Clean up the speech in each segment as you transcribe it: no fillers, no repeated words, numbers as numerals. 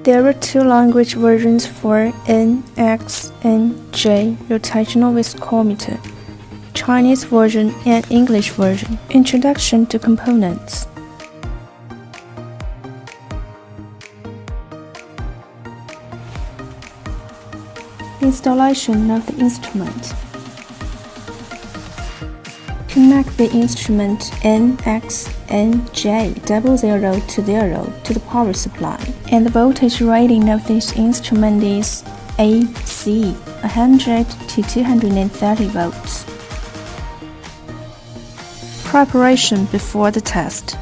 There are two language versions for NXNJ Rotational Viscometer, Chinese version and English version. Introduction to components. Installation of the instrument. Connect the instrument NXNJ0020 to the power supply, and the voltage rating of this instrument is AC 100 to 230 volts. Preparation before the test.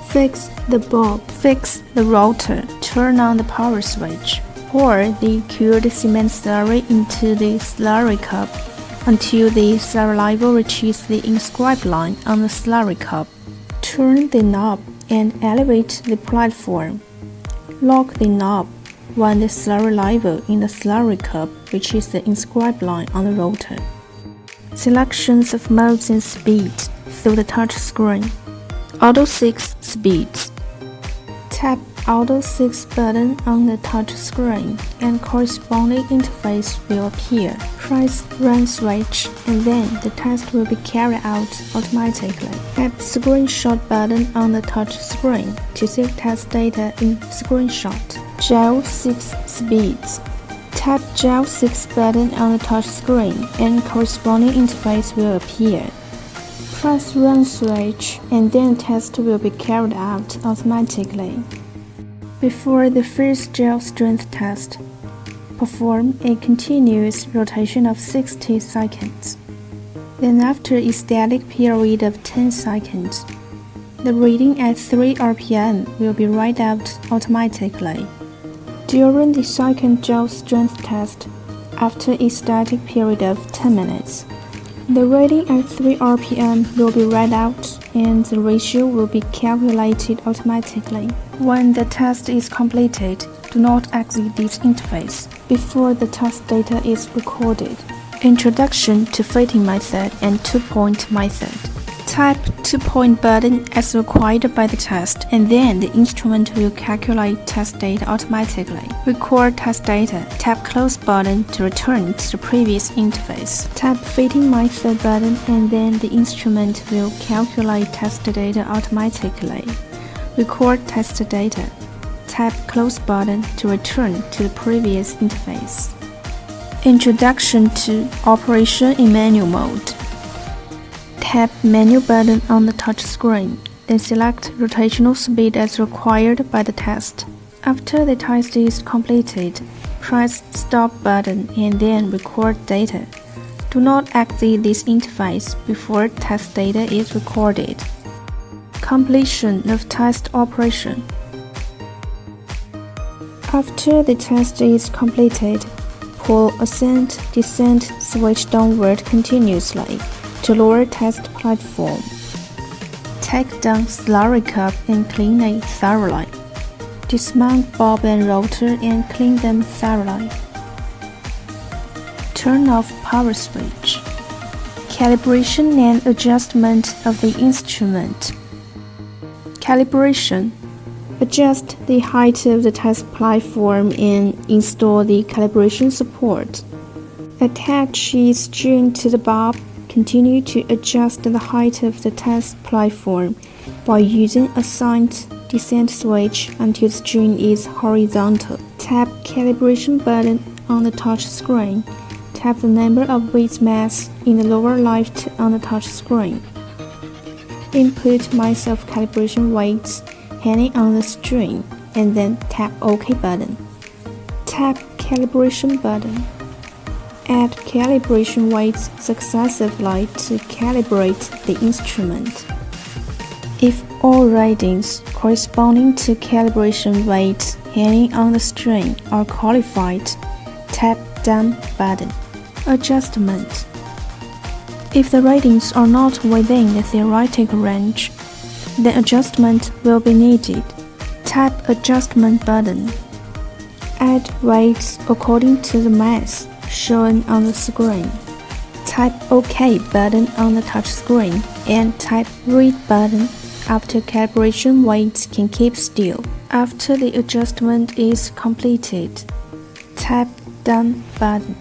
Fix the bulb, fix the rotor, turn on the power switch. Pour the cured cement slurry into the slurry cup until the slurry level reaches the inscribed line on the slurry cup. Turn the knob and elevate the platform. Lock the knob when the slurry level in the slurry cup reaches the inscribed line on the rotor. Selections of modes and speeds through the touch screen. Auto 6 speeds. Tap Auto 6 button on the touch screen and corresponding interface will appear. Press Run switch and then the test will be carried out automatically. Tap Screenshot button on the touch screen to save test data in screenshot. Gel 6 speeds. Tap Gel 6 button on the touch screen and corresponding interface will appear. Press Run switch and then the test will be carried out automatically. Before the first gel strength test, perform a continuous rotation of 60 seconds. Then after a static period of 10 seconds, the reading at 3 RPM will be read out automatically. During the second gel strength test, after a static period of 10 minutes, the reading at 3 RPM will be read out and the ratio will be calculated automatically. When the test is completed, do not exit this interface before the test data is recorded. Introduction to fitting method and two-point method. Tap two-point button as required by the test, and then the instrument will calculate test data automatically. Record test data. Tap Close button to return to the previous interface. Tap Fitting method button, and then the instrument will calculate test data automatically. Record test data. Tap Close button to return to the previous interface. Introduction to operation in manual mode. Tap Menu button on the touch screen, then select rotational speed as required by the test. After the test is completed, press Stop button and then record data. Do not exit this interface before test data is recorded. Completion of test operation. After the test is completed, pull Ascent-Descent switch downward continuously to lower test platform. Take down slurry cup and clean it thoroughly. Dismount bulb and rotor and clean them thoroughly. Turn off power switch. Calibration and adjustment of the instrument. Calibration. Adjust the height of the test platform and install the calibration support. Attach a string to the bulb. Continue to adjust the height of the test platform by using a Ascent-Descent switch until the string is horizontal. Tap Calibration button on the touch screen. Tap the number of weights mass in the lower left on the touch screen. Input my self-calibration weights hanging on the string and then tap OK button. Tap Calibration button. Add calibration weights successively to calibrate the instrument. If all readings corresponding to calibration weights hanging on the string are qualified, tap Done button. Adjustment. If the readings are not within the theoretical range, then adjustment will be needed. Tap Adjustment button. Add weights according to the mass shown on the screen. Type OK button on the touchscreen and type Read button. After calibration, weight can keep still. After the adjustment is completed, tap Done button.